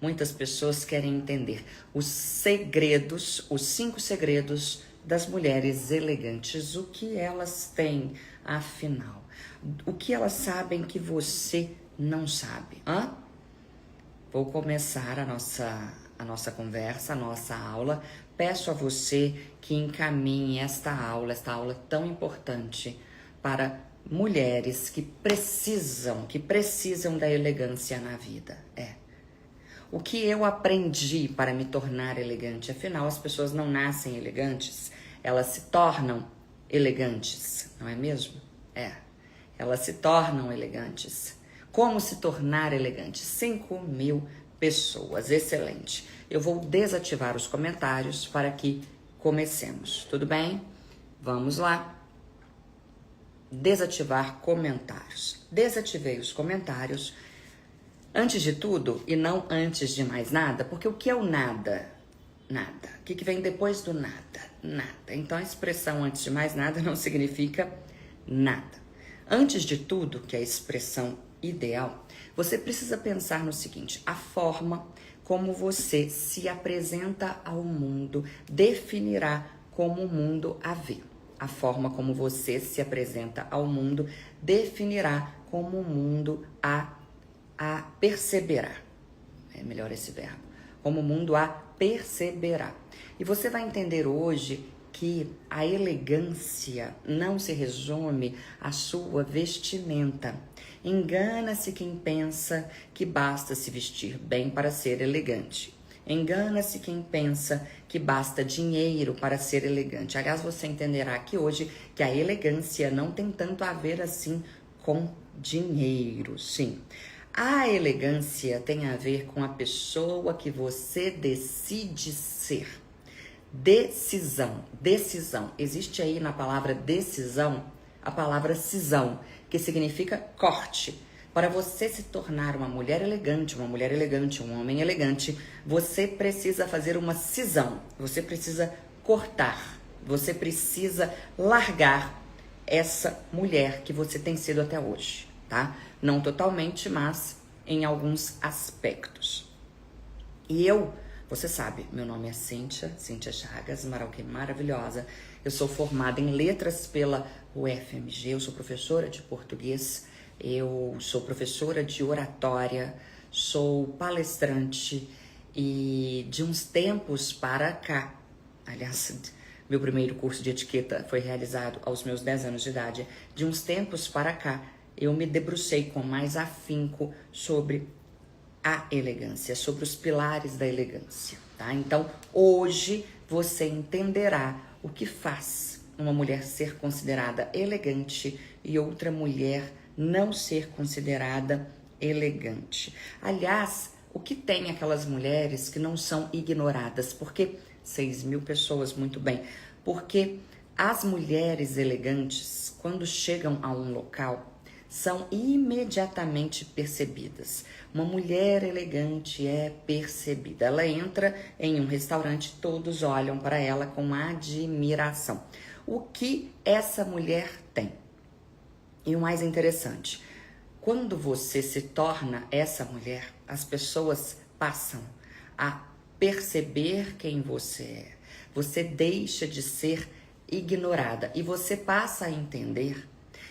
Muitas pessoas querem entender os segredos, os 5 segredos das mulheres elegantes. O que elas têm, afinal? O que elas sabem que você não sabe? Vou começar a nossa conversa, a nossa aula. Peço a você que encaminhe esta aula tão importante para mulheres que precisam da elegância na vida. O que eu aprendi para me tornar elegante? Afinal, as pessoas não nascem elegantes, elas se tornam elegantes, não é mesmo? Elas se tornam elegantes. Como se tornar elegante? 5.000 pessoas, excelente. Eu vou desativar os comentários para que comecemos, tudo bem? Vamos lá. Desativar comentários. Desativei os comentários. Antes de tudo, e não antes de mais nada, porque o que é o nada? Nada. O que vem depois do nada? Nada. Então a expressão antes de mais nada não significa nada. Antes de tudo, que é a expressão ideal, você precisa pensar no seguinte: a forma como você se apresenta ao mundo definirá como o mundo a vê. A forma como você se apresenta ao mundo definirá como o mundo a perceberá. É melhor esse verbo. Como o mundo a perceberá. E você vai entender hoje que a elegância não se resume à sua vestimenta. Engana-se quem pensa que basta se vestir bem para ser elegante. Engana-se quem pensa que basta dinheiro para ser elegante. Aliás, você entenderá aqui hoje que a elegância não tem tanto a ver assim com dinheiro, sim. A elegância tem a ver com a pessoa que você decide ser. Decisão. Existe aí na palavra decisão a palavra cisão, que significa corte. Para você se tornar uma mulher elegante, um homem elegante, você precisa fazer uma cisão. Você precisa cortar. Você precisa largar essa mulher que você tem sido até hoje, tá? Não totalmente, mas em alguns aspectos. E você sabe, meu nome é Cíntia Chagas, maravilhosa. Eu sou formada em letras pela UFMG, eu sou professora de português, eu sou professora de oratória, sou palestrante e de uns tempos para cá, aliás, meu primeiro curso de etiqueta foi realizado aos meus 10 anos de idade, de uns tempos para cá, eu me debrucei com mais afinco sobre a elegância, sobre os pilares da elegância, tá? Então, hoje você entenderá o que faz uma mulher ser considerada elegante e outra mulher não ser considerada elegante. Aliás, o que tem aquelas mulheres que não são ignoradas? Porque 6.000 pessoas, muito bem. Porque as mulheres elegantes, quando chegam a um local, são imediatamente percebidas. Uma mulher elegante é percebida. Ela entra em um restaurante, todos olham para ela com admiração. O que essa mulher tem? E o mais interessante, quando você se torna essa mulher, as pessoas passam a perceber quem você é. Você deixa de ser ignorada e você passa a entender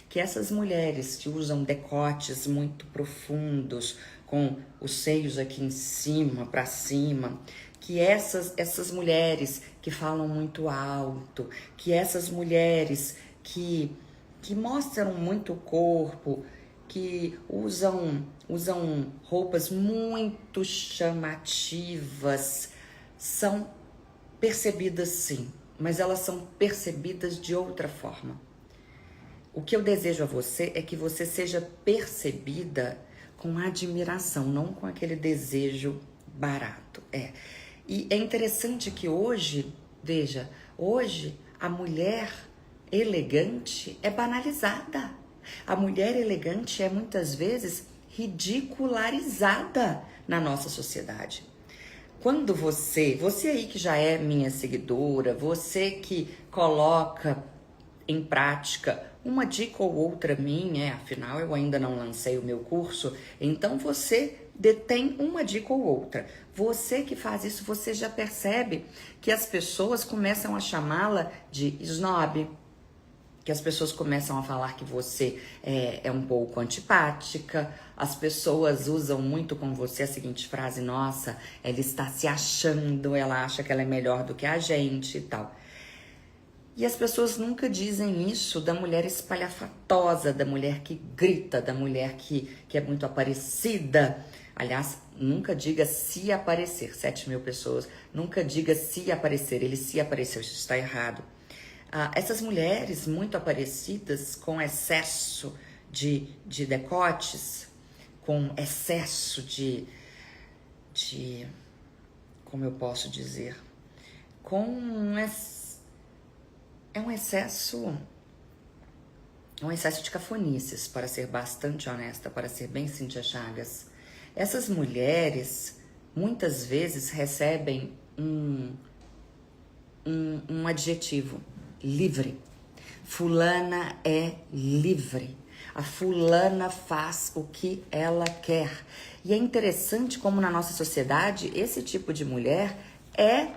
que essas mulheres que usam decotes muito profundos, com os seios aqui em cima, para cima, que essas mulheres que falam muito alto, que essas mulheres que mostram muito o corpo, que usam roupas muito chamativas, são percebidas sim, mas elas são percebidas de outra forma. O que eu desejo a você é que você seja percebida com admiração, não com aquele desejo barato. E é interessante que hoje, veja, hoje a mulher elegante é banalizada. A mulher elegante é muitas vezes ridicularizada na nossa sociedade. Quando você aí que já é minha seguidora, você que coloca em prática uma dica ou outra minha, afinal eu ainda não lancei o meu curso, então você detém uma dica ou outra. Você que faz isso, você já percebe que as pessoas começam a chamá-la de snob, que as pessoas começam a falar que você é um pouco antipática, as pessoas usam muito com você a seguinte frase: nossa, ela está se achando, ela acha que ela é melhor do que a gente e tal. E as pessoas nunca dizem isso da mulher espalhafatosa, da mulher que grita, da mulher que é muito aparecida. Aliás, nunca diga se aparecer, 7.000 pessoas, nunca diga se aparecer, ele se apareceu, isso está errado. Essas mulheres muito aparecidas, com excesso de decotes, com excesso de como eu posso dizer, é um excesso de cafonices, para ser bastante honesta, para ser bem Cíntia Chagas. Essas mulheres, muitas vezes, recebem um adjetivo: livre. Fulana é livre. A fulana faz o que ela quer. E é interessante como na nossa sociedade esse tipo de mulher é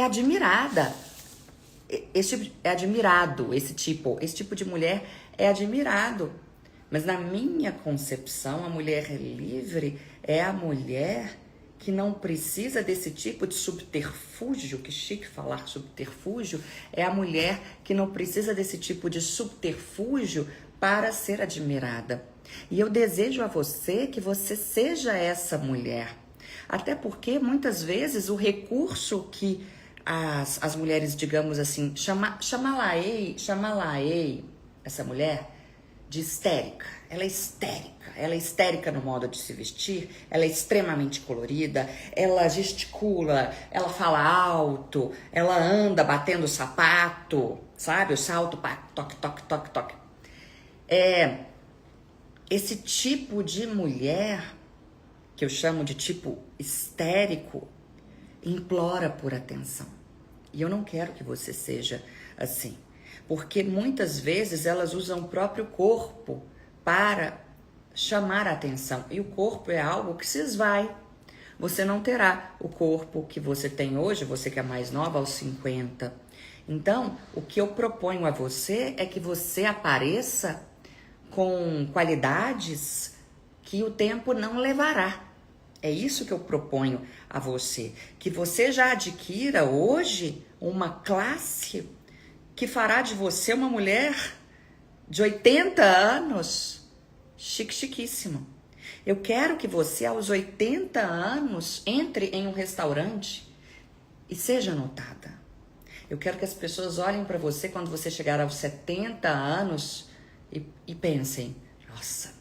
admirada. É admirado, esse tipo de mulher é admirado. Mas na minha concepção, a mulher livre é a mulher que não precisa desse tipo de subterfúgio, que chique falar subterfúgio, é a mulher que não precisa desse tipo de subterfúgio para ser admirada. E eu desejo a você que você seja essa mulher. Até porque muitas vezes o recurso que as mulheres, digamos assim, chamá-la-ei essa mulher de histérica. Ela é histérica no modo de se vestir, ela é extremamente colorida, ela gesticula, ela fala alto, ela anda batendo o sapato, sabe? O salto, toque, toque, toque, toque. Esse tipo de mulher, que eu chamo de tipo histérico, implora por atenção. E eu não quero que você seja assim. Porque muitas vezes elas usam o próprio corpo para chamar a atenção. E o corpo é algo que se esvai. Você não terá o corpo que você tem hoje, você que é mais nova, aos 50. Então, o que eu proponho a você é que você apareça com qualidades que o tempo não levará. É isso que eu proponho a você. Que você já adquira hoje uma classe que fará de você uma mulher de 80 anos, chiquíssima. Eu quero que você, aos 80 anos, entre em um restaurante e seja notada. Eu quero que as pessoas olhem para você quando você chegar aos 70 anos e pensem: nossa,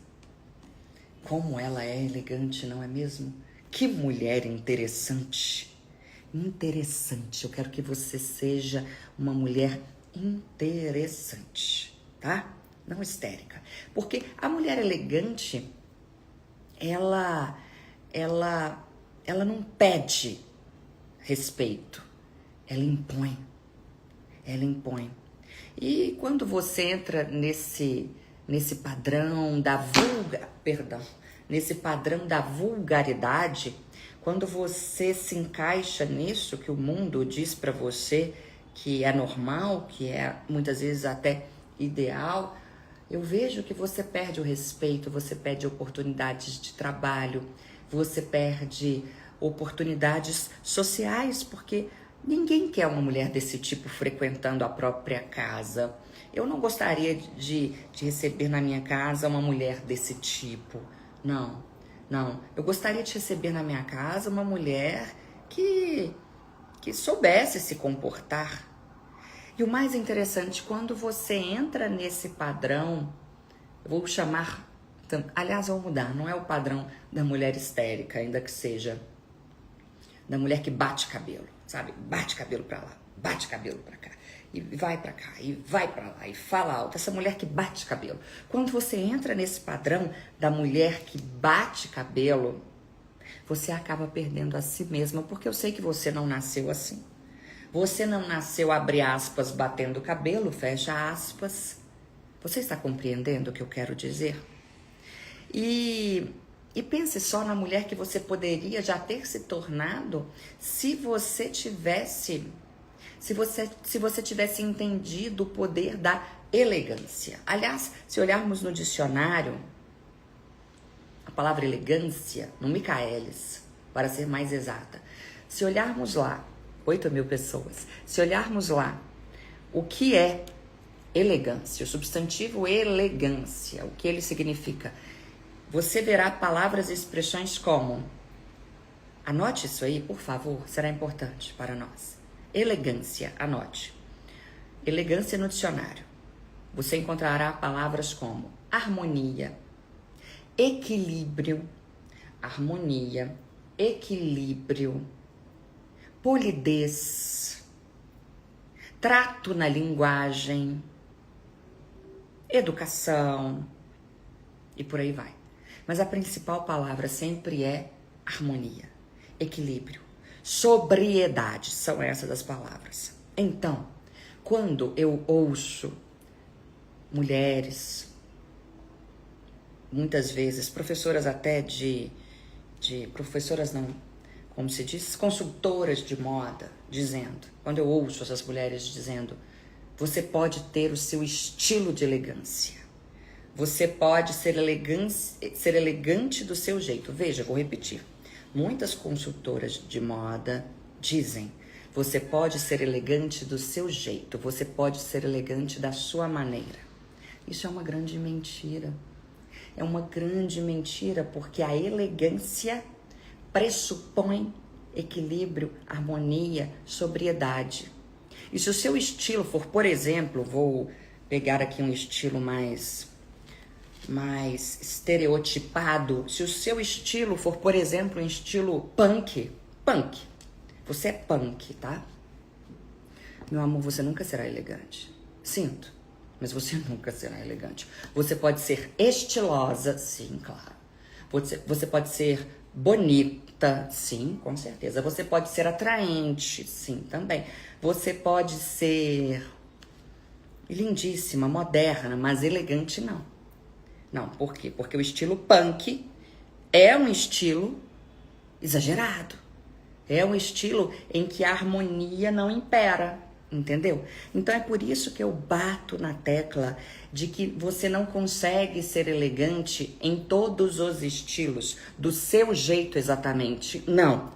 como ela é elegante, não é mesmo? Que mulher interessante. Interessante. Eu quero que você seja uma mulher interessante, tá? Não histérica. Porque a mulher elegante, ela não pede respeito. Ela impõe. E quando você entra nesse padrão da vulgaridade, quando você se encaixa nisso que o mundo diz pra você que é normal, que é muitas vezes até ideal, eu vejo que você perde o respeito, você perde oportunidades de trabalho, você perde oportunidades sociais, porque ninguém quer uma mulher desse tipo frequentando a própria casa. Eu não gostaria de receber na minha casa uma mulher desse tipo. Não. Eu gostaria de receber na minha casa uma mulher que soubesse se comportar. E o mais interessante, quando você entra nesse padrão, eu vou chamar, aliás, vou mudar, não é o padrão da mulher histérica, ainda que seja da mulher que bate cabelo, sabe? Bate cabelo pra lá, bate cabelo pra cá, e vai pra cá, e vai pra lá, e fala alto. Essa mulher que bate cabelo. Quando você entra nesse padrão da mulher que bate cabelo, você acaba perdendo a si mesma, porque eu sei que você não nasceu assim. Você não nasceu, abre aspas, batendo cabelo, fecha aspas. Você está compreendendo o que eu quero dizer? E E pense só na mulher que você poderia já ter se tornado se você tivesse entendido o poder da elegância. Aliás, se olharmos no dicionário, a palavra elegância, no Michaelis, para ser mais exata, se olharmos lá, 8.000 pessoas, se olharmos lá, o que é elegância, o substantivo elegância, o que ele significa, você verá palavras e expressões como, anote isso aí, por favor, será importante para nós. Elegância, anote. Elegância no dicionário. Você encontrará palavras como harmonia, equilíbrio, harmonia, equilíbrio, polidez, trato na linguagem, educação e por aí vai. Mas a principal palavra sempre é harmonia, equilíbrio, sobriedade, são essas as palavras. Então, quando eu ouço mulheres, muitas vezes professoras até professoras não, como se diz, consultoras de moda, dizendo, quando eu ouço essas mulheres dizendo, você pode ter o seu estilo de elegância, você pode ser elegante do seu jeito. Veja, vou repetir, muitas consultoras de moda dizem, você pode ser elegante do seu jeito, você pode ser elegante da sua maneira. Isso é uma grande mentira. É uma grande mentira porque a elegância pressupõe equilíbrio, harmonia, sobriedade. E se o seu estilo for, por exemplo, vou pegar aqui um estilo mais estereotipado, se o seu estilo for, por exemplo, um estilo punk, você é punk, tá? Meu amor, você nunca será elegante. Sinto, mas você nunca será elegante. Você pode ser estilosa, sim, claro. Você pode ser bonita, sim, com certeza. Você pode ser atraente, sim, também. Você pode ser lindíssima, moderna, mas elegante não. Não, por quê? Porque o estilo punk é um estilo exagerado. É um estilo em que a harmonia não impera, entendeu? Então é por isso que eu bato na tecla de que você não consegue ser elegante em todos os estilos, do seu jeito exatamente, não.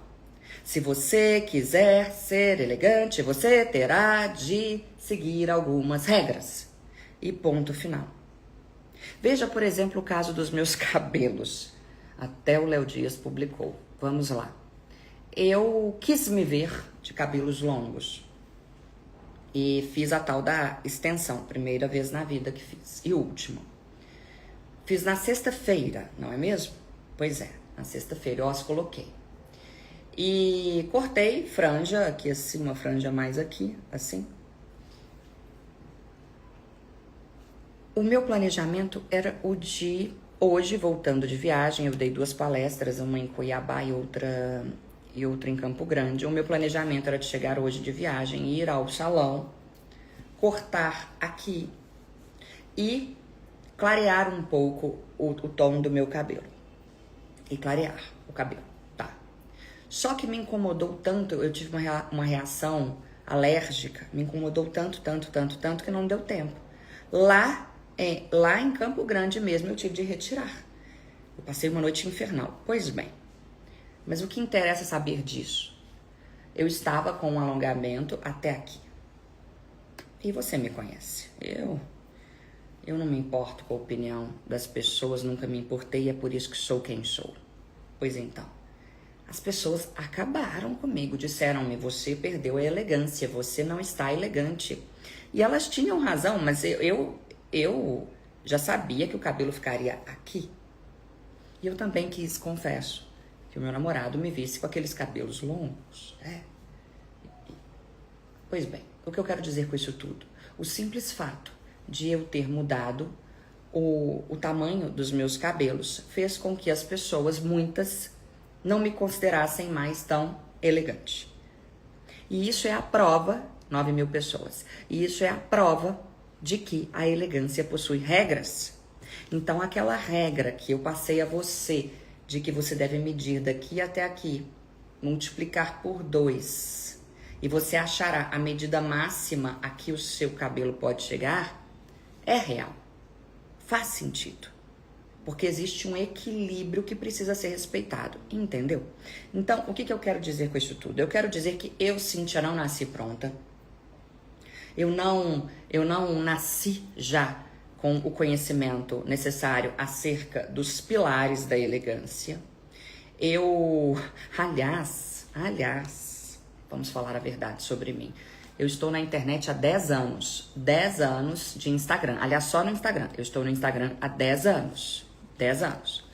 Se você quiser ser elegante, você terá de seguir algumas regras. E ponto final. Veja, por exemplo, o caso dos meus cabelos. Até o Léo Dias publicou. Vamos lá. Eu quis me ver de cabelos longos. E fiz a tal da extensão. Primeira vez na vida que fiz. E última. Fiz na sexta-feira, não é mesmo? Pois é, na sexta-feira eu as coloquei. E cortei franja aqui assim, uma franja mais aqui, assim. O meu planejamento era o de hoje, voltando de viagem, eu dei 2 palestras, uma em Cuiabá e outra em Campo Grande. O meu planejamento era de chegar hoje de viagem, ir ao salão, cortar aqui e clarear um pouco o tom do meu cabelo. E clarear o cabelo, tá. Só que me incomodou tanto, eu tive uma reação alérgica, me incomodou tanto que não deu tempo. Lá em Campo Grande mesmo eu tive de retirar. Eu passei uma noite infernal. Pois bem, mas o que interessa saber disso? Eu estava com um alongamento até aqui. E você me conhece. Eu não me importo com a opinião das pessoas, nunca me importei, é por isso que sou quem sou. Pois então, as pessoas acabaram comigo, disseram-me, você perdeu a elegância, você não está elegante. E elas tinham razão, mas eu já sabia que o cabelo ficaria aqui. E eu também quis, confesso, que o meu namorado me visse com aqueles cabelos longos. Pois bem, o que eu quero dizer com isso tudo? O simples fato de eu ter mudado o tamanho dos meus cabelos fez com que as pessoas, muitas, não me considerassem mais tão elegante. E isso é a prova, 9.000 pessoas, e isso é a prova de que a elegância possui regras. Então, aquela regra que eu passei a você de que você deve medir daqui até aqui, multiplicar por 2, e você achará a medida máxima a que o seu cabelo pode chegar, é real. Faz sentido. Porque existe um equilíbrio que precisa ser respeitado, entendeu? Então, o que eu quero dizer com isso tudo? Eu quero dizer que eu, Cíntia, não nasci pronta. Eu não nasci já com o conhecimento necessário acerca dos pilares da elegância. Aliás, vamos falar a verdade sobre mim. Eu estou na internet há 10 anos. 10 anos de Instagram. Aliás, só no Instagram. Eu estou no Instagram há 10 anos. 10 anos.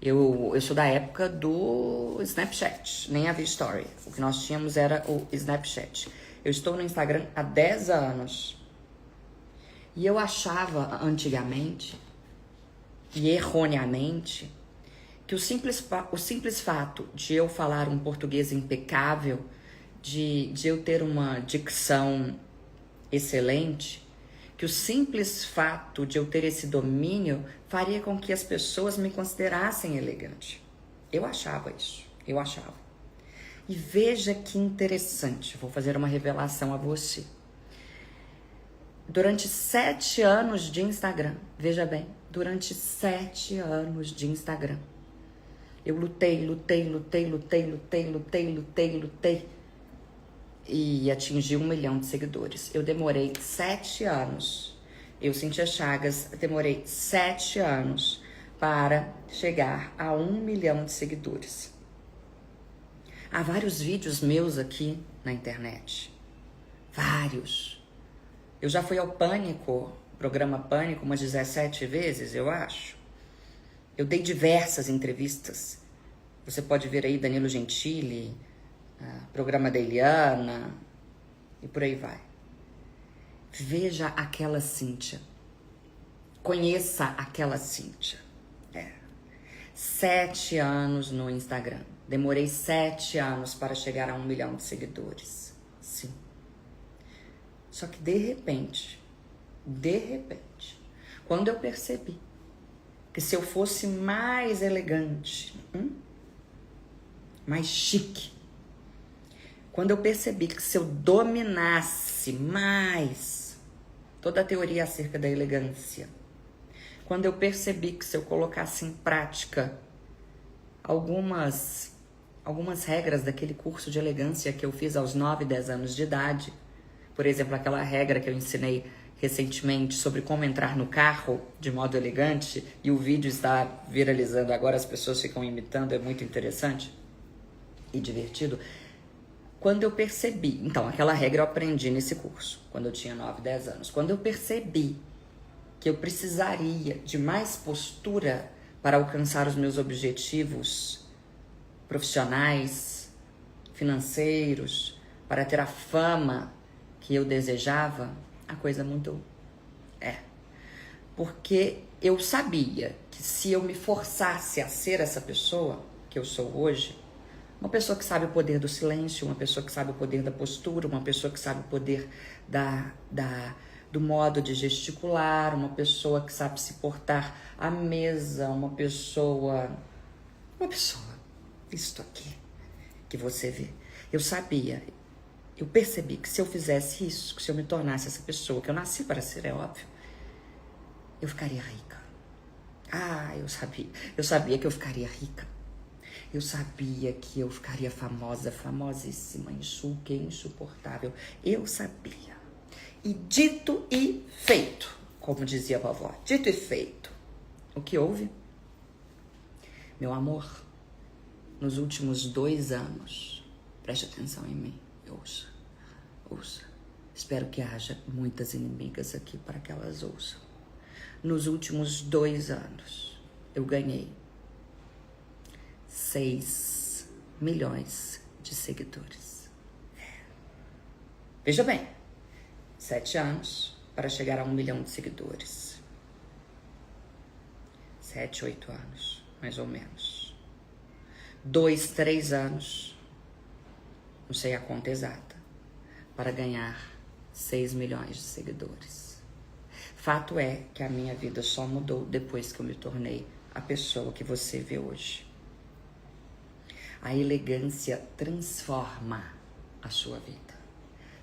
Eu sou da época do Snapchat. Nem havia Story. O que nós tínhamos era o Snapchat. Eu estou no Instagram há 10 anos. E eu achava antigamente, e erroneamente, que o simples fato de eu falar um português impecável, de eu ter uma dicção excelente, que o simples fato de eu ter esse domínio faria com que as pessoas me considerassem elegante. Eu achava isso, eu achava. E veja que interessante, vou fazer uma revelação a você. Durante 7 anos de Instagram, veja bem, durante 7 anos de Instagram, eu lutei e atingi 1 milhão de seguidores. Eu demorei 7 anos. Eu, Cíntia Chagas, demorei 7 anos para chegar a 1 milhão de seguidores. Há vários vídeos meus aqui na internet. Vários. Eu já fui ao Pânico, programa Pânico, umas 17 vezes, eu acho. Eu dei diversas entrevistas. Você pode ver aí Danilo Gentili, programa da Eliana, e por aí vai. Veja aquela Cíntia. Conheça aquela Cíntia. 7 anos no Instagram. Demorei 7 anos para chegar a 1 milhão de seguidores. Sim. Só que de repente, quando eu percebi que se eu fosse mais elegante, mais chique, quando eu percebi que se eu dominasse mais toda a teoria acerca da elegância, quando eu percebi que se eu colocasse em prática algumas regras daquele curso de elegância que eu fiz aos 9, 10 anos de idade, por exemplo, aquela regra que eu ensinei recentemente sobre como entrar no carro de modo elegante, e o vídeo está viralizando agora, as pessoas ficam imitando, é muito interessante e divertido. Quando eu percebi, então aquela regra eu aprendi nesse curso, quando eu tinha 9, 10 anos. Quando eu percebi que eu precisaria de mais postura para alcançar os meus objetivos profissionais, financeiros, para ter a fama que eu desejava, a coisa muito porque eu sabia que se eu me forçasse a ser essa pessoa que eu sou hoje, uma pessoa que sabe o poder do silêncio, uma pessoa que sabe o poder da postura, uma pessoa que sabe o poder do modo de gesticular, uma pessoa que sabe se portar à mesa, uma pessoa, isto aqui que você vê. Eu percebi que se eu fizesse isso, que se eu me tornasse essa pessoa que eu nasci para ser, é óbvio, eu ficaria rica. Eu sabia que eu ficaria rica. Eu sabia que eu ficaria famosa, famosíssima, insuportável. Eu sabia. E dito e feito, como dizia a vovó, dito e feito. O que houve? Meu amor, nos últimos 2 anos, preste atenção em mim, ouça. Espero que haja muitas inimigas aqui para que elas ouçam. Nos últimos 2 anos, eu ganhei 6 milhões de seguidores. Veja bem, 7 anos para chegar a 1 milhão de seguidores. 7, 8 anos, mais ou menos. 2, 3 anos, não sei a conta exata, para ganhar 6 milhões de seguidores. Fato é que a minha vida só mudou depois que eu me tornei a pessoa que você vê hoje. A elegância transforma a sua vida.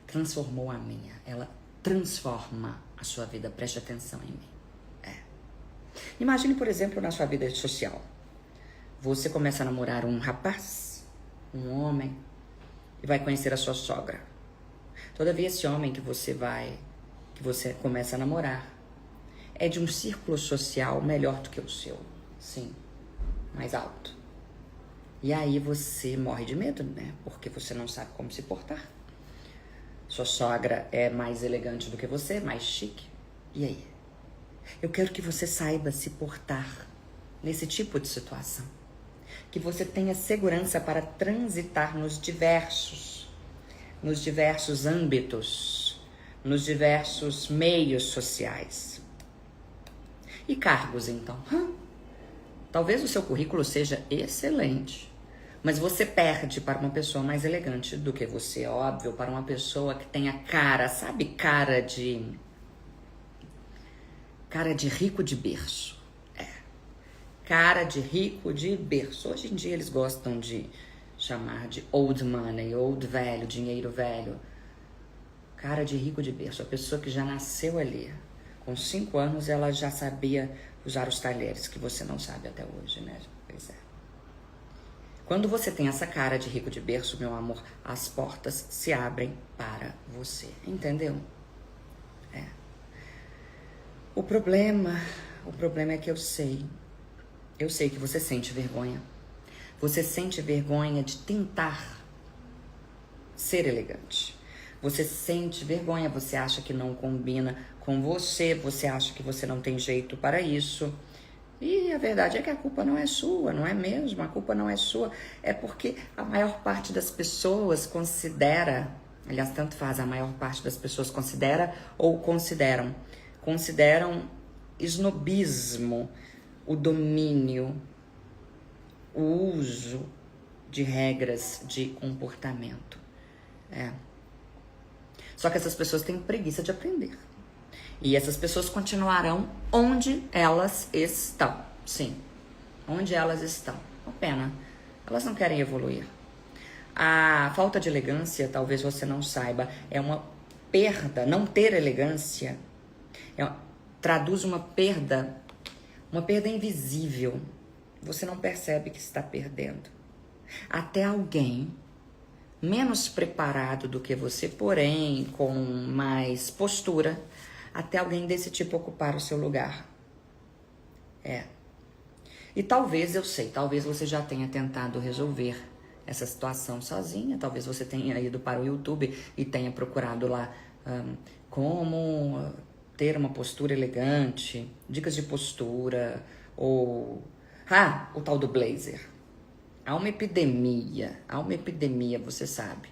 Transformou a minha. Ela transforma a sua vida. Preste atenção em mim. Imagine, por exemplo, na sua vida social. Você começa a namorar um rapaz, um homem, e vai conhecer a sua sogra. Todavia, esse homem que você começa a namorar, é de um círculo social melhor do que o seu. Sim, mais alto. E aí você morre de medo, né? Porque você não sabe como se portar. Sua sogra é mais elegante do que você, mais chique. E aí? Eu quero que você saiba se portar nesse tipo de situação. Que você tenha segurança para transitar nos diversos âmbitos, nos diversos meios sociais. E cargos, então? Talvez o seu currículo seja excelente, mas você perde para uma pessoa mais elegante do que você, óbvio, para uma pessoa que tenha cara, sabe, cara de rico de berço. Cara de rico de berço. Hoje em dia eles gostam de chamar de old money, old velho, dinheiro velho. Cara de rico de berço. A pessoa que já nasceu ali. Com 5 anos ela já sabia usar os talheres, que você não sabe até hoje, né? Pois é. Quando você tem essa cara de rico de berço, meu amor, as portas se abrem para você. Entendeu? O problema é que eu sei que você sente vergonha. Você sente vergonha de tentar ser elegante. Você sente vergonha, você acha que não combina com você, você acha que você não tem jeito para isso. E a verdade é que a culpa não é sua, não é mesmo? A culpa não é sua. É porque a maior parte das pessoas considera, aliás, tanto faz, a maior parte das pessoas considera ou consideram snobismo, o domínio, o uso de regras de comportamento. Só que essas pessoas têm preguiça de aprender. E essas pessoas continuarão onde elas estão. Sim, onde elas estão. Uma pena. Elas não querem evoluir. A falta de elegância, talvez você não saiba, é uma perda. Não ter elegância traduz uma perda invisível. Você não percebe que está perdendo. Até alguém menos preparado do que você, porém com mais postura, até alguém desse tipo ocupar o seu lugar. E talvez você já tenha tentado resolver essa situação sozinha. Talvez você tenha ido para o YouTube e tenha procurado lá como ter uma postura elegante, dicas de postura, ou o tal do blazer. Há uma epidemia, você sabe,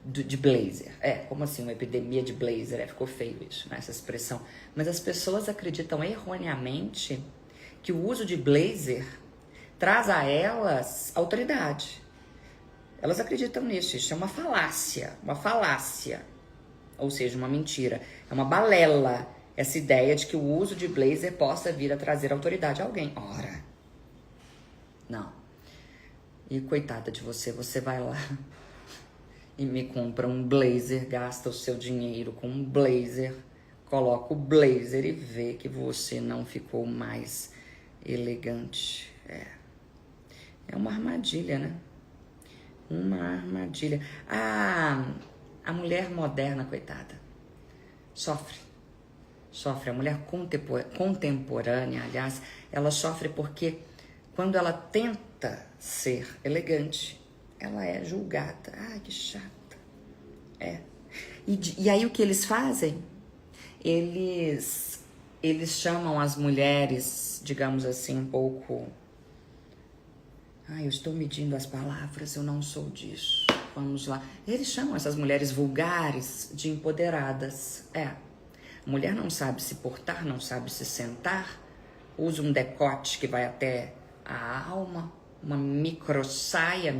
de blazer. Como assim uma epidemia de blazer? Ficou feio isso, né, essa expressão. Mas as pessoas acreditam erroneamente que o uso de blazer traz a elas autoridade. Elas acreditam nisso, isso é uma falácia. Ou seja, uma mentira. É uma balela essa ideia de que o uso de blazer possa vir a trazer autoridade a alguém. Ora, não. E coitada de você, você vai lá e me compra um blazer, gasta o seu dinheiro com um blazer, coloca o blazer e vê que você não ficou mais elegante. É uma armadilha, né? Uma armadilha. A mulher moderna, coitada, sofre. A mulher contemporânea, aliás, ela sofre porque quando ela tenta ser elegante, ela é julgada. Que chata. E aí o que eles fazem? Eles chamam as mulheres, digamos assim, um pouco... eu estou medindo as palavras, eu não sou disso. Vamos lá. Eles chamam essas mulheres vulgares de empoderadas. A mulher não sabe se portar, não sabe se sentar, usa um decote que vai até a alma, uma microsaia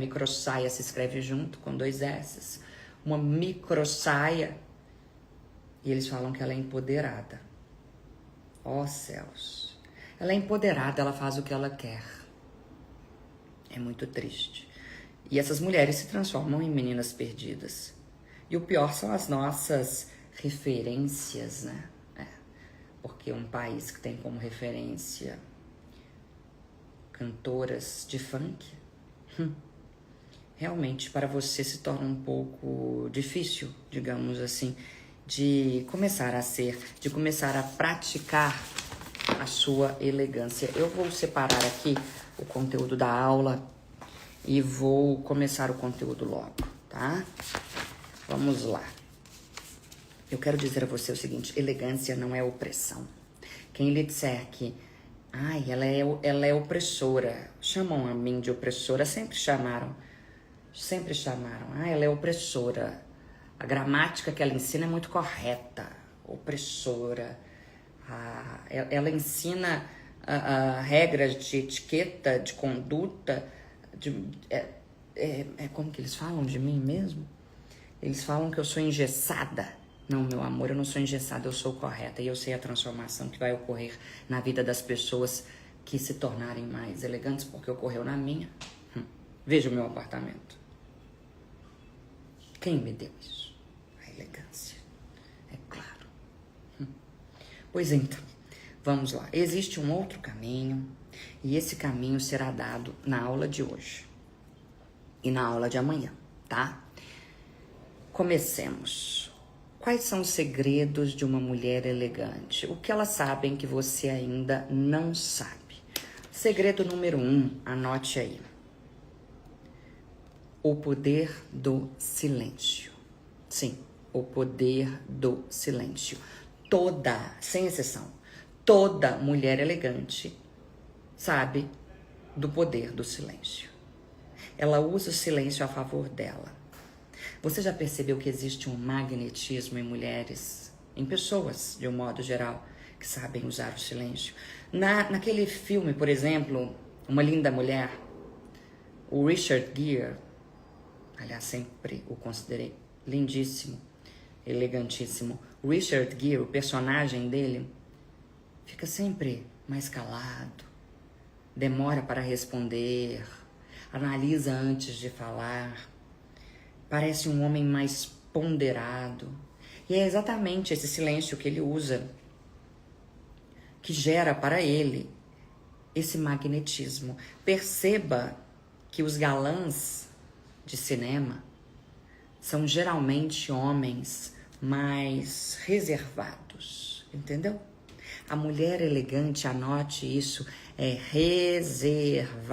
se escreve junto com 2 S's, uma microsaia, e eles falam que ela é empoderada. Céus! Ela é empoderada, ela faz o que ela quer. É muito triste. E essas mulheres se transformam em meninas perdidas. E o pior são as nossas referências, né? Porque um país que tem como referência cantoras de funk, realmente para você se torna um pouco difícil, digamos assim, de começar a praticar a sua elegância. Eu vou separar aqui o conteúdo da aula e vou começar o conteúdo logo, tá? Vamos lá. Eu quero dizer a você o seguinte: elegância não é opressão. Quem lhe disser que ela é opressora, chamam a mim de opressora, sempre chamaram. Ela é opressora. A gramática que ela ensina é muito correta. Opressora. Ela ensina regras de etiqueta, de conduta. Como que eles falam de mim mesmo? Eles falam que eu sou engessada. Não, meu amor, eu não sou engessada, eu sou correta. E eu sei a transformação que vai ocorrer na vida das pessoas que se tornarem mais elegantes, porque ocorreu na minha. Veja o meu apartamento. Quem me deu isso? A elegância. É claro. Pois então, vamos lá. Existe um outro caminho, e esse caminho será dado na aula de hoje e na aula de amanhã, tá? Comecemos. Quais são os segredos de uma mulher elegante? O que elas sabem que você ainda não sabe? Segredo número 1, anote aí. O poder do silêncio. Sim, o poder do silêncio. Sem exceção, toda mulher elegante sabe do poder do silêncio. Ela usa o silêncio a favor dela. Você já percebeu que existe um magnetismo em mulheres, em pessoas, de um modo geral, que sabem usar o silêncio? Naquele filme, por exemplo, Uma Linda Mulher, o Richard Gere, aliás, sempre o considerei lindíssimo, elegantíssimo. O Richard Gere, o personagem dele, fica sempre mais calado, demora para responder, analisa antes de falar. Parece um homem mais ponderado. E é exatamente esse silêncio que ele usa que gera para ele esse magnetismo. Perceba que os galãs de cinema são geralmente homens mais reservados, entendeu? A mulher elegante, anote isso, é reservada.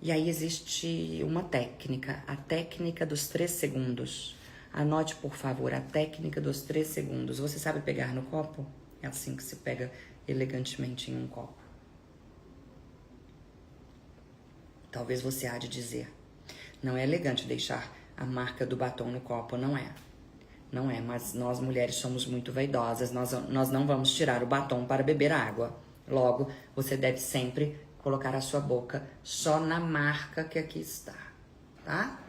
E aí existe uma técnica, a técnica dos 3 segundos. Anote, por favor, a técnica dos 3 segundos. Você sabe pegar no copo? É assim que se pega elegantemente em um copo. Talvez você há de dizer, não é elegante deixar a marca do batom no copo, não é. Não é, mas nós mulheres somos muito vaidosas, nós não vamos tirar o batom para beber água. Logo, você deve sempre colocar a sua boca só na marca que aqui está, tá?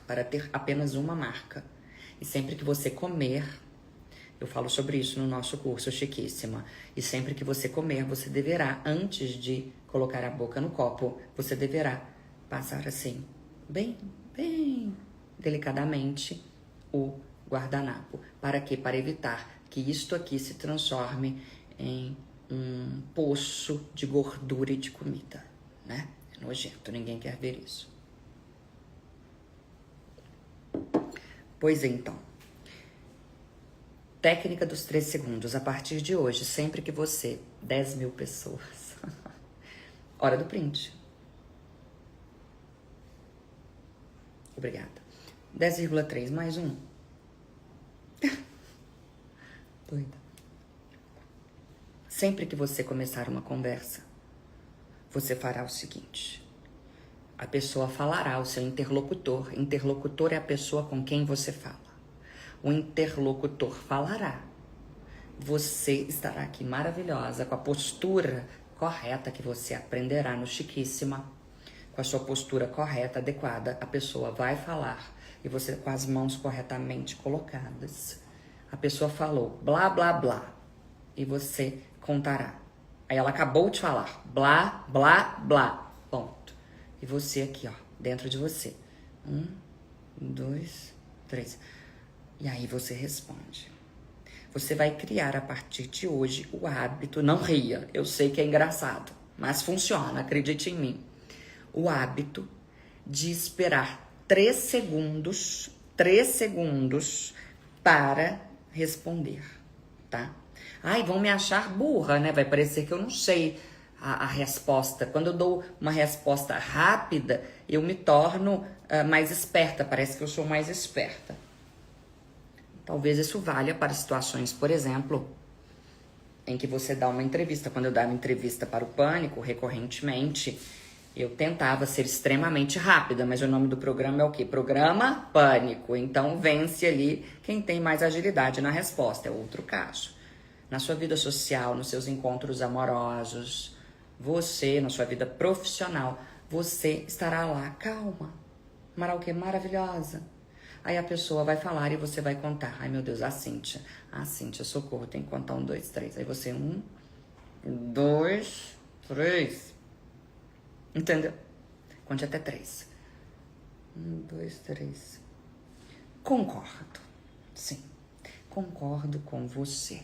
Para ter apenas uma marca. E sempre que você comer, eu falo sobre isso no nosso curso Chiquíssima, e sempre que você comer, você deverá, antes de colocar a boca no copo, você deverá passar assim, bem delicadamente, o guardanapo. Para quê? Para evitar que isto aqui se transforme em um poço de gordura e de comida, né? É nojento, ninguém quer ver isso. Pois então, técnica dos 3 segundos. A partir de hoje, sempre que você, 10.000 pessoas, hora do print. Obrigada. 10,3 mais um. Doida. Sempre que você começar uma conversa, você fará o seguinte. A pessoa falará, o seu interlocutor. Interlocutor é a pessoa com quem você fala. O interlocutor falará. Você estará aqui maravilhosa, com a postura correta que você aprenderá no Chiquíssima. Com a sua postura correta, adequada, a pessoa vai falar. E você com as mãos corretamente colocadas. A pessoa falou, blá, blá, blá. E você contará. Aí ela acabou de falar, blá, blá, blá, ponto. e você aqui, ó, dentro de você. 1, 2, 3. E aí você responde. Você vai criar a partir de hoje o hábito, não ria, eu sei que é engraçado, mas funciona, acredite em mim. O hábito de esperar 3 segundos para responder, tá? Ai, vão me achar burra, né? Vai parecer que eu não sei a resposta. Quando eu dou uma resposta rápida, eu me torno mais esperta. Parece que eu sou mais esperta. Talvez isso valha para situações, por exemplo, em que você dá uma entrevista. Quando eu dava uma entrevista para o Pânico, recorrentemente, eu tentava ser extremamente rápida, mas o nome do programa é o quê? Programa Pânico. Então, vence ali quem tem mais agilidade na resposta. É outro caso. Na sua vida social, nos seus encontros amorosos, você, na sua vida profissional, você estará lá, calma, maravilhosa. Aí a pessoa vai falar e você vai contar. Ai, meu Deus, a Cíntia, socorro, tem que contar 1, 2, 3. Aí você, 1, 2, 3. Entendeu? Conte até 3. 1, 2, 3. Concordo. Sim, concordo com você.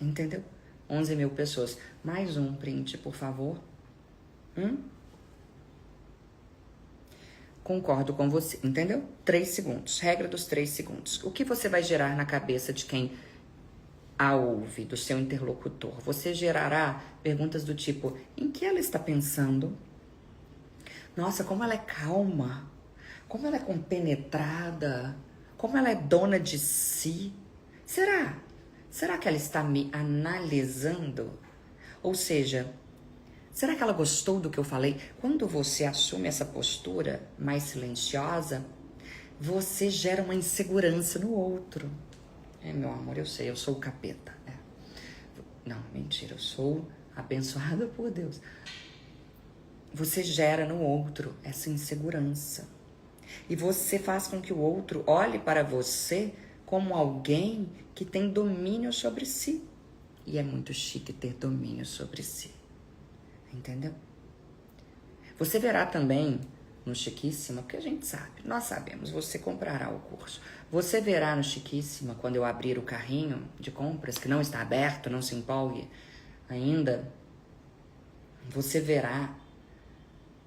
Entendeu? 11 mil pessoas. Mais um print, por favor. Concordo com você. Entendeu? 3 segundos. Regra dos 3 segundos. O que você vai gerar na cabeça de quem a ouve, do seu interlocutor? Você gerará perguntas do tipo: em que ela está pensando? Nossa, como ela é calma. Como ela é compenetrada. Como ela é dona de si. Será que ela está me analisando? Ou seja, será que ela gostou do que eu falei? Quando você assume essa postura mais silenciosa, você gera uma insegurança no outro. Meu amor, eu sei, eu sou o capeta. Não, mentira, eu sou abençoada por Deus. Você gera no outro essa insegurança. E você faz com que o outro olhe para você como alguém que tem domínio sobre si. E é muito chique ter domínio sobre si. Entendeu? Você verá também no Chiquíssima, porque a gente sabe, nós sabemos, você comprará o curso. Você verá no Chiquíssima, quando eu abrir o carrinho de compras, que não está aberto, não se empolgue ainda, você verá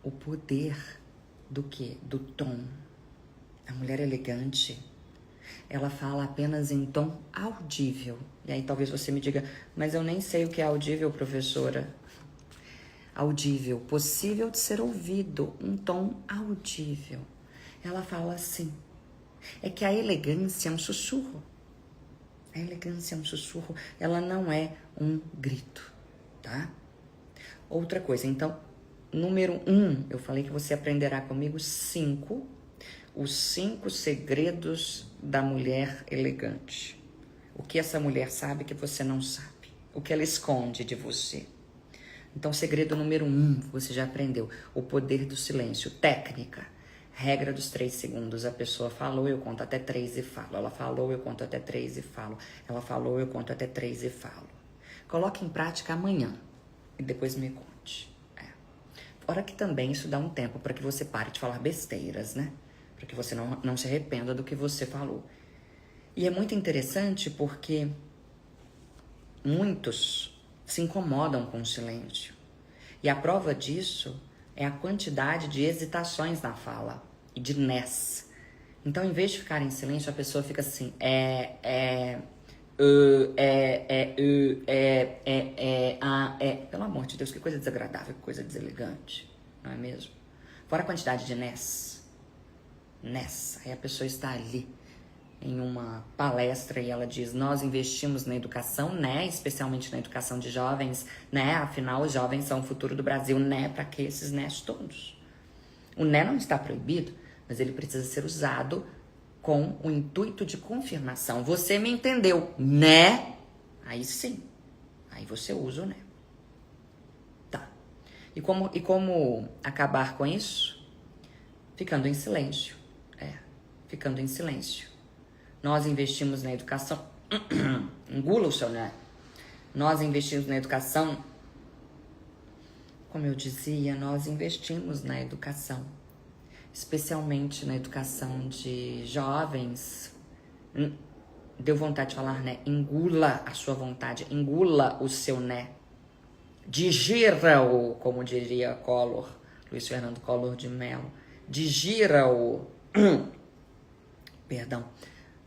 o poder do quê? Do tom. A mulher elegante, ela fala apenas em tom audível. E aí talvez você me diga, mas eu nem sei o que é audível, professora. Audível, possível de ser ouvido, um tom audível. Ela fala assim, é que a elegância é um sussurro. A elegância é um sussurro, ela não é um grito, tá? Outra coisa, então, número 1, eu falei que você aprenderá comigo os 5 segredos da mulher elegante. O que essa mulher sabe que você não sabe. O que ela esconde de você. Então, segredo número 1, você já aprendeu. O poder do silêncio. Técnica. Regra dos 3 segundos. A pessoa falou, eu conto até 3 e falo. Ela falou, eu conto até 3 e falo. Ela falou, eu conto até 3 e falo. Coloque em prática amanhã. E depois me conte. Fora que também isso dá um tempo para que você pare de falar besteiras, né? Para que você não se arrependa do que você falou. E é muito interessante porque muitos se incomodam com o silêncio. E a prova disso é a quantidade de hesitações na fala e de nés. Então, em vez de ficar em silêncio, a pessoa fica assim, Pelo amor de Deus, que coisa desagradável, que coisa deselegante, não é mesmo? Fora a quantidade de nés. Aí a pessoa está ali em uma palestra e ela diz, nós investimos na educação, né? Especialmente na educação de jovens, né? Afinal, os jovens são o futuro do Brasil, né? Para que esses nés todos? O né não está proibido, mas ele precisa ser usado com o intuito de confirmação. Você me entendeu, né? Aí sim, aí você usa o né. Tá. E como acabar com isso? Ficando em silêncio. Ficando em silêncio. Nós investimos na educação. Engula o seu né. Nós investimos na educação como eu dizia, nós investimos na educação, especialmente na educação de jovens. Deu vontade de falar, né? Engula a sua vontade, engula o seu né. Digira-o, como diria Collor, Luiz Fernando Collor de Mello. Digira-o. Perdão.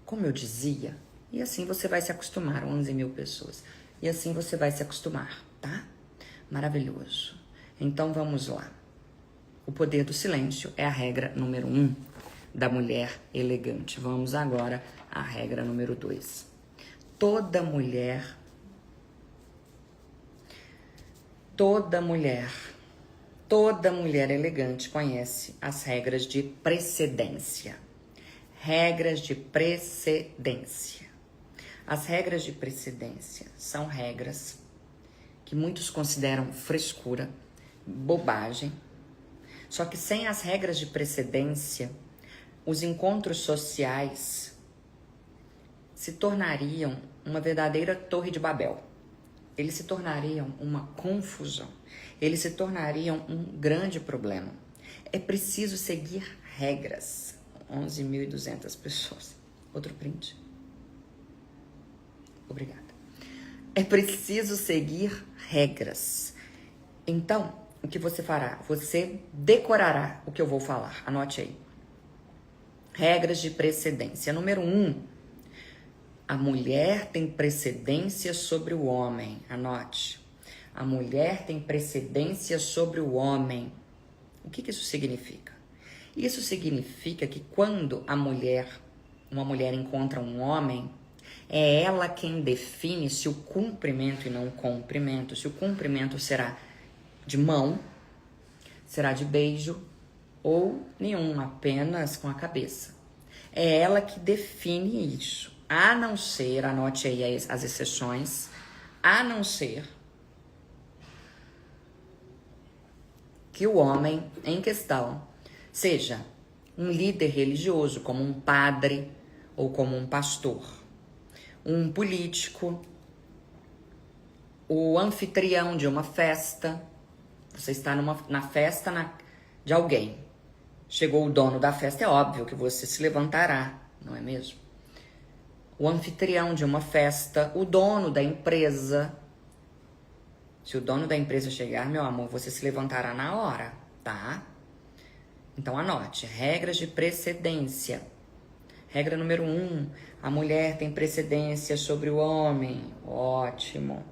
Como eu dizia, e assim você vai se acostumar, 11 mil pessoas. E assim você vai se acostumar, tá? Maravilhoso. Então vamos lá. O poder do silêncio é a regra número 1 da mulher elegante. Vamos agora à regra número 2. Toda mulher elegante conhece as regras de precedência. Regras de precedência. As regras de precedência são regras que muitos consideram frescura, bobagem. Só que sem as regras de precedência, os encontros sociais se tornariam uma verdadeira torre de Babel. Eles se tornariam uma confusão. Eles se tornariam um grande problema. É preciso seguir regras. 11.200 pessoas. Outro print. Obrigada. É preciso seguir regras. Então, o que você fará? Você decorará o que eu vou falar. Anote aí. Regras de precedência. Número 1. A mulher tem precedência sobre o homem. Anote. A mulher tem precedência sobre o homem. O que isso significa? Isso significa que quando uma mulher encontra um homem, é ela quem define se o cumprimento e não o cumprimento, se o cumprimento será de mão, será de beijo ou nenhum, apenas com a cabeça. É ela que define isso. A não ser, anote aí as exceções, a não ser que o homem em questão seja um líder religioso, como um padre ou como um pastor, um político, o anfitrião de uma festa. Você está na festa de alguém. Chegou o dono da festa, é óbvio que você se levantará, não é mesmo? O anfitrião de uma festa, o dono da empresa. Se o dono da empresa chegar, meu amor, você se levantará na hora, tá? Então anote, regras de precedência. Regra número 1, a mulher tem precedência sobre o homem. Ótimo.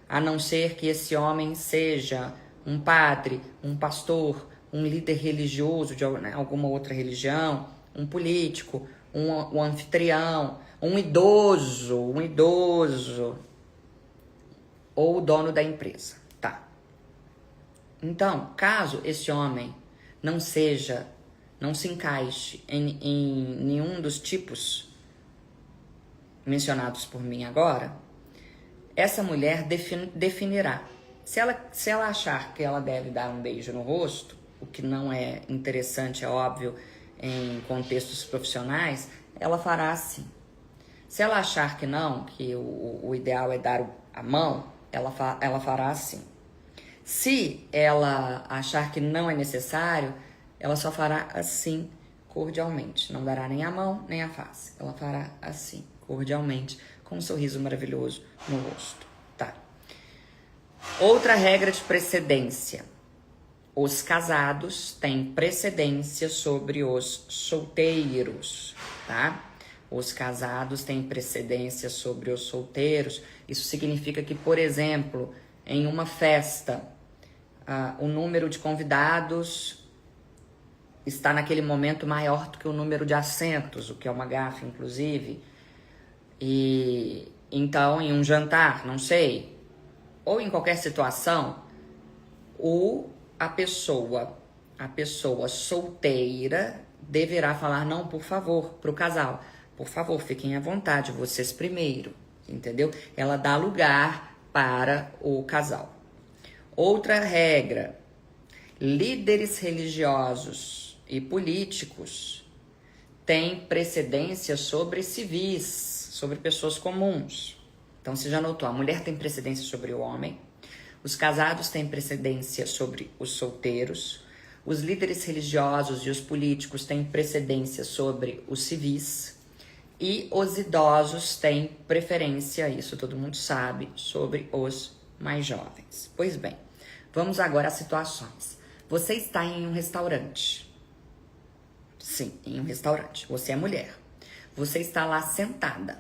A não ser que esse homem seja um padre, um pastor, um líder religioso de alguma outra religião, um político, um anfitrião, um idoso, ou o dono da empresa, tá? Então, caso esse homem não se encaixe em nenhum dos tipos mencionados por mim agora, essa mulher definirá. Se ela achar que ela deve dar um beijo no rosto, o que não é interessante, é óbvio, em contextos profissionais, ela fará assim. Se ela achar que não, que o ideal é dar a mão, ela fará assim. Se ela achar que não é necessário, ela só fará assim, cordialmente. Não dará nem a mão, nem a face. Ela fará assim, cordialmente, com um sorriso maravilhoso no rosto. Tá. Outra regra de precedência. Os casados têm precedência sobre os solteiros, tá? Os casados têm precedência sobre os solteiros. Isso significa que, por exemplo, em uma festa, o número de convidados está naquele momento maior do que o número de assentos, o que é uma gafe, inclusive. E então, em um jantar, não sei, ou em qualquer situação, a pessoa solteira deverá falar não, por favor, para o casal. Por favor, fiquem à vontade, vocês primeiro, entendeu? Ela dá lugar para o casal. Outra regra, líderes religiosos e políticos têm precedência sobre civis, sobre pessoas comuns. Então, você já notou, a mulher tem precedência sobre o Os casados têm precedência sobre os solteiros. Os líderes religiosos e os políticos têm precedência sobre os civis. E os idosos têm preferência, isso todo mundo sabe, sobre os mais jovens. Pois bem, vamos agora às situações. Você está em um restaurante. Sim, em um restaurante. Você é mulher. Você está lá sentada.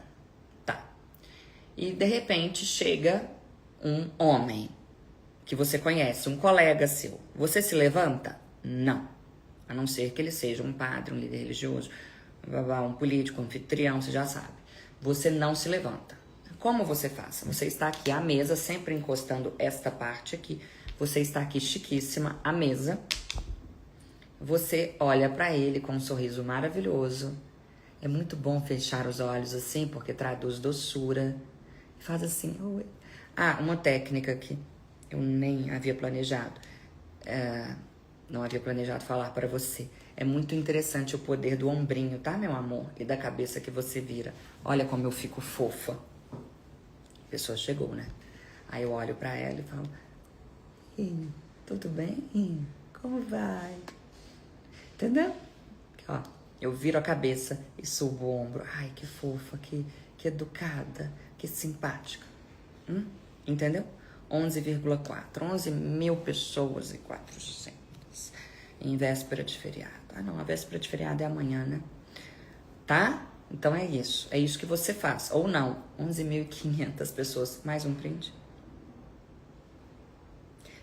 Tá. E de repente chega um homem que você conhece, um colega seu. Você se levanta? Não. A não ser que ele seja um padre, um líder religioso, um político, um anfitrião, você já sabe. Você não se levanta. Como você faz? Você está aqui à mesa, sempre encostando esta parte aqui. Você está aqui chiquíssima à mesa. Você olha para ele com um sorriso maravilhoso. É muito bom fechar os olhos assim, porque traduz doçura. Faz assim. Oi. Ah, uma técnica que eu nem havia planejado. Não havia planejado falar para você. É muito interessante o poder do ombrinho, tá, meu amor? E da cabeça que você vira. Olha como eu fico fofa. A pessoa chegou, né? Aí eu olho pra ela e falo: tudo bem? Como vai? Entendeu? Ó, eu viro a cabeça e subo o ombro. Ai, que fofa, que educada, que simpática. Entendeu? 11,4. 11 mil pessoas e 400. Em véspera de feriado. Ah, não, a véspera de feriado é amanhã, né? Tá? Então é isso. É isso que você faz. Ou não. 11.500 pessoas. Mais um print?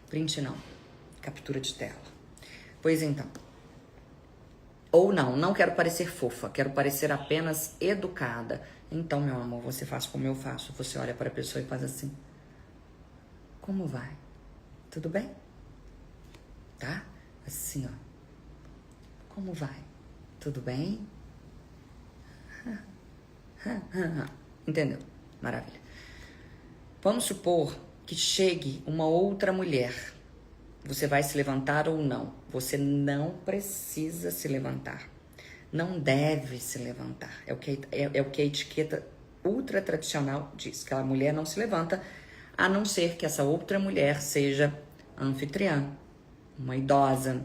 Print não. Captura de tela. Pois então. Ou não. Não quero parecer fofa. Quero parecer apenas educada. Então, meu amor, você faz como eu faço. Você olha para a pessoa e faz assim. Como vai? Tudo bem? Tá? Assim, ó. Como vai? Tudo bem? Entendeu? Maravilha. Vamos supor que chegue uma outra mulher. Você vai se levantar ou não? Você não precisa se levantar. Não deve se levantar. É o que a etiqueta ultra tradicional diz. Que a mulher não se levanta, a não ser que essa outra mulher seja anfitriã, uma idosa,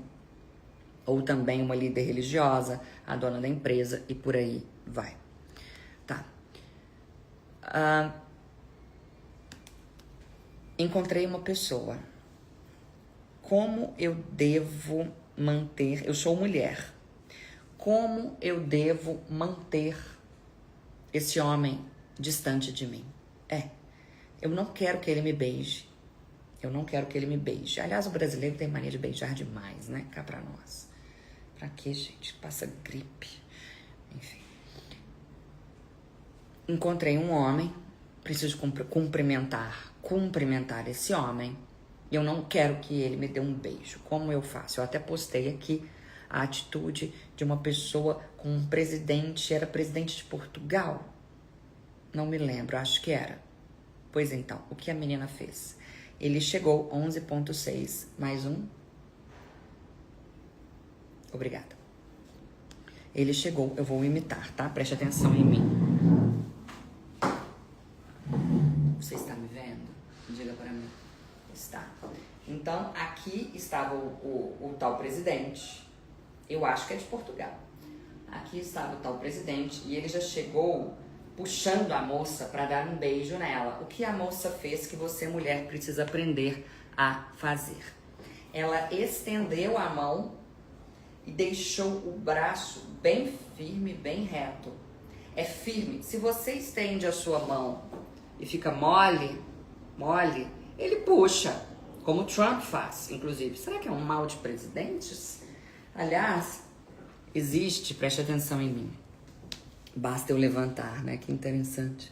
ou também uma líder religiosa, a dona da empresa, e por aí vai. Tá. Encontrei uma pessoa. Como eu devo manter... Eu sou mulher. Como eu devo manter esse homem distante de mim? Eu não quero que ele me beije. Eu não quero que ele me beije. Aliás, o brasileiro tem mania de beijar demais, né? Cá pra nós. Pra quê, gente? Passa gripe. Enfim. Encontrei um homem. Preciso cumprimentar esse homem. E eu não quero que ele me dê um beijo. Como eu faço? Eu até postei aqui a atitude de uma pessoa com um presidente. Era presidente de Portugal? Não me lembro, acho que era. Pois então, o que a menina fez? Ele chegou 11,6, mais um. Obrigada. Ele chegou, eu vou imitar, tá? Preste atenção em mim. Você está me vendo? Diga para mim. Está. Então, aqui estava o tal presidente. Eu acho que é de Portugal. Aqui estava o tal presidente e ele já chegou puxando a moça para dar um beijo nela. O que a moça fez que você, mulher, precisa aprender a fazer? Ela estendeu a mão e deixou o braço bem firme, bem reto. É firme. Se você estende a sua mão e fica mole, ele puxa, como o Trump faz, inclusive. Será que é um mal de presidentes? Aliás, existe, preste atenção em mim. Basta eu levantar, né? Que interessante.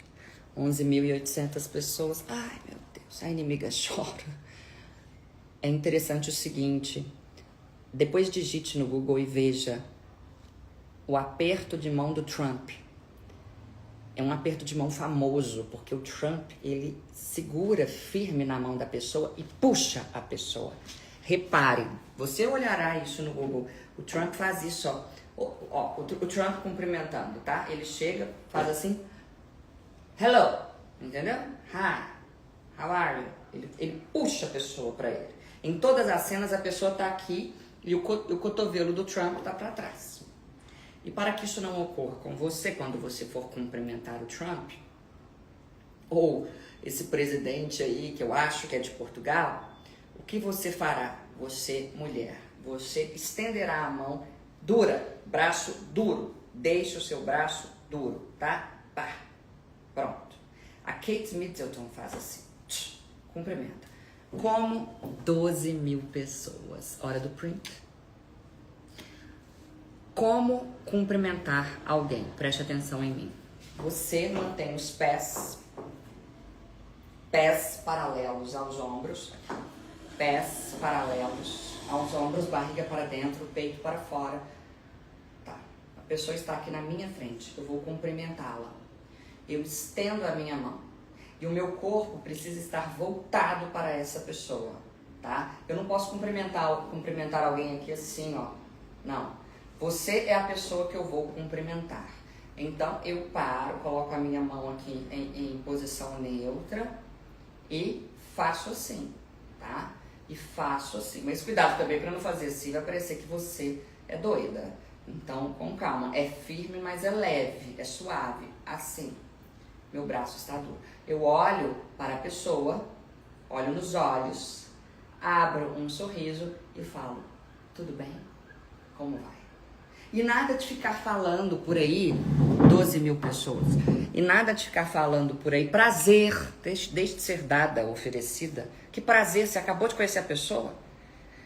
11.800 pessoas. Ai, meu Deus, a inimiga chora. É interessante o seguinte. Depois digite no Google e veja o aperto de mão do Trump. É um aperto de mão famoso, porque o Trump, ele segura firme na mão da pessoa e puxa a pessoa. Repare, você olhará isso no Google. O Trump faz isso, ó. Ó, o Trump cumprimentando, tá? Ele chega, faz assim, hello, entendeu? Hi, how are you? Ele puxa a pessoa para ele. Em todas as cenas a pessoa tá aqui e o cotovelo do Trump tá para trás. E para que isso não ocorra com você, quando você for cumprimentar o Trump, ou esse presidente aí, que eu acho que é de Portugal, o que você fará? Você, mulher, você estenderá a mão dura, braço duro, deixe o seu braço duro, tá? Pá, pronto. A Kate Middleton faz assim, cumprimenta. Como 12 mil pessoas. Hora do print. Como cumprimentar alguém? Preste atenção em mim. Você mantém os pés paralelos aos ombros, pés paralelos aos ombros, barriga para dentro, peito para fora. Tá. A pessoa está aqui na minha frente, eu vou cumprimentá-la. Eu estendo a minha mão e o meu corpo precisa estar voltado para essa pessoa, tá? Eu não posso cumprimentar alguém aqui assim, ó. Não. Você é a pessoa que eu vou cumprimentar. Então eu paro, coloco a minha mão aqui em posição neutra e faço assim, tá? E faço assim. Mas cuidado também para não fazer assim, vai parecer que você é doida. Então, com calma. É firme, mas é leve, é suave. Assim. Meu braço está duro. Eu olho para a pessoa, olho nos olhos, abro um sorriso e falo, tudo bem? Como vai? E nada de ficar falando por aí, 12 mil pessoas, e nada de ficar falando por aí, prazer, deixe de ser dada, oferecida. Que prazer, você acabou de conhecer a pessoa?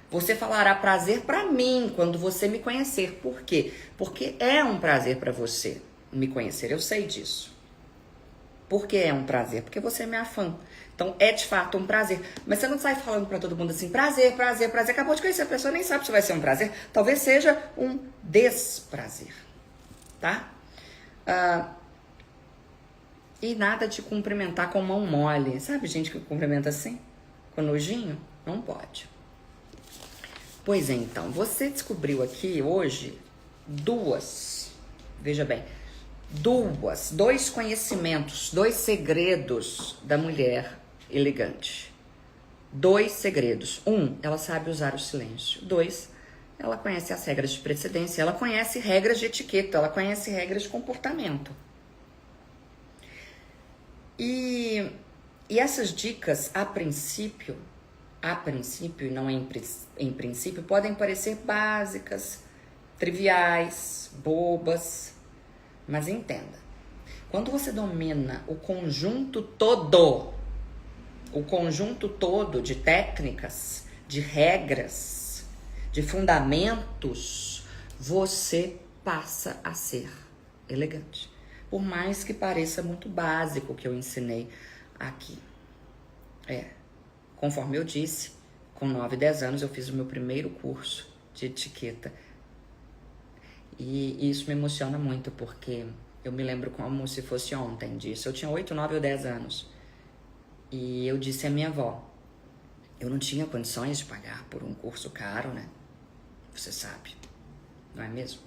Você falará prazer para mim quando você me conhecer. Por quê? Porque é um prazer para você me conhecer, eu sei disso. Por que é um prazer? Porque você é minha fã. Então, é de fato um prazer. Mas você não sai falando pra todo mundo assim, prazer, prazer, prazer. Acabou de conhecer a pessoa, nem sabe se vai ser um prazer. Talvez seja um desprazer, tá? E nada de cumprimentar com mão mole. Sabe gente que cumprimenta assim? Com nojinho? Não pode. Pois é, então. Você descobriu aqui hoje veja bem, dois conhecimentos, 2 segredos da mulher elegante. 2 segredos. 1, ela sabe usar o silêncio. 2, ela conhece as regras de precedência, ela conhece regras de etiqueta, ela conhece regras de comportamento. E essas dicas, a princípio e não em princípio, podem parecer básicas, triviais, bobas. Mas entenda, quando você domina o conjunto todo de técnicas, de regras, de fundamentos, você passa a ser elegante. Por mais que pareça muito básico o que eu ensinei aqui. Conforme eu disse, com 9, 10 anos eu fiz o meu primeiro curso de etiqueta. E isso me emociona muito, porque eu me lembro como se fosse ontem disso. Eu tinha 8, 9 ou 10 anos. E eu disse à minha avó, eu não tinha condições de pagar por um curso caro, né? Você sabe, não é mesmo?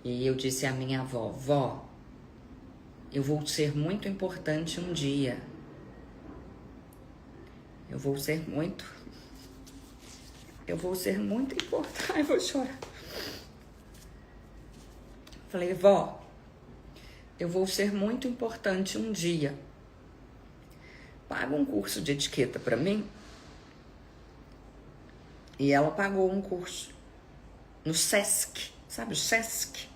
E eu disse à minha avó, vó, eu vou ser muito importante um dia. Eu vou ser muito importante. Ai, vou chorar. Falei, vó, eu vou ser muito importante um dia. Paga um curso de etiqueta pra mim? E ela pagou um curso no Sesc, sabe o Sesc?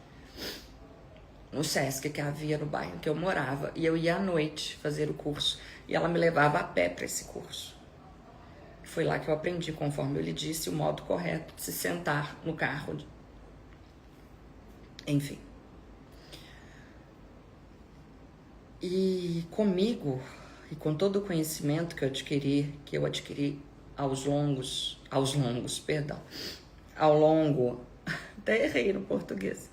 No Sesc que havia no bairro que eu morava. E eu ia à noite fazer o curso. E ela me levava a pé para esse curso. Foi lá que eu aprendi, conforme eu lhe disse, o modo correto de se sentar no carro. Enfim. E comigo, e com todo o conhecimento que eu adquiri ao longo, até errei no português,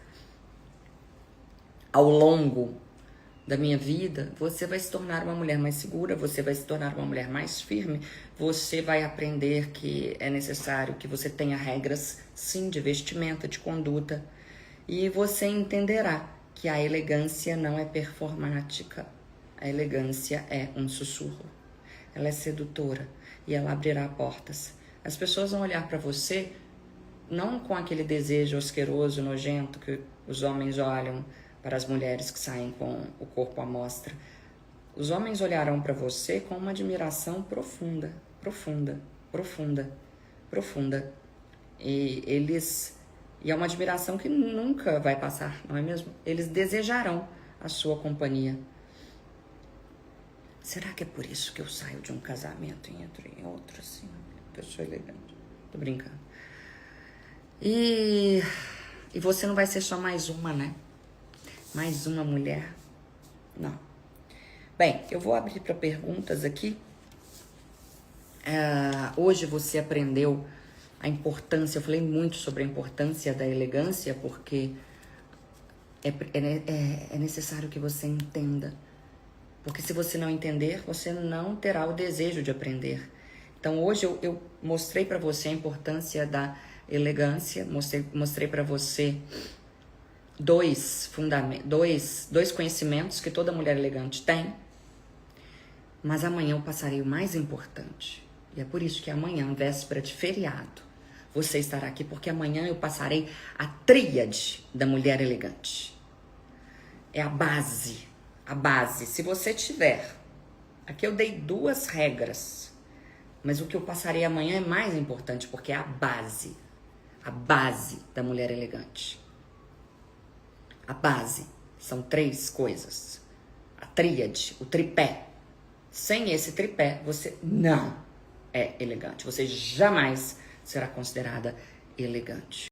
ao longo da minha vida, você vai se tornar uma mulher mais segura, você vai se tornar uma mulher mais firme, você vai aprender que é necessário que você tenha regras, sim, de vestimenta, de conduta, e você entenderá que a elegância não é performática, a elegância é um sussurro. ela é sedutora e ela abrirá portas. As pessoas vão olhar para você não com aquele desejo asqueroso, nojento que os homens olham para as mulheres que saem com o corpo à mostra. Os homens olharão para você com uma admiração profunda, profunda, profunda, profunda. E é uma admiração que nunca vai passar, não é mesmo? Eles desejarão a sua companhia. Será que é por isso que eu saio de um casamento e entro em outro, assim? Pessoa elegante. Tô brincando. E você não vai ser só mais uma, né? Mais uma mulher. Não. Bem, eu vou abrir para perguntas aqui. Hoje você aprendeu a importância, eu falei muito sobre a importância da elegância, porque é necessário que você entenda. Porque se você não entender, você não terá o desejo de aprender. Então hoje eu mostrei para você a importância da elegância, mostrei para você dois conhecimentos que toda mulher elegante tem. Mas amanhã eu passarei o mais importante. E é por isso que amanhã, véspera de feriado, você estará aqui, porque amanhã eu passarei a tríade da mulher elegante. É a base. A base. Se você tiver... Aqui eu dei 2 regras. Mas o que eu passarei amanhã é mais importante, porque é a base. A base da mulher elegante. A base. São 3 coisas. A tríade, o tripé. Sem esse tripé, você não é elegante. Você jamais será considerada elegante.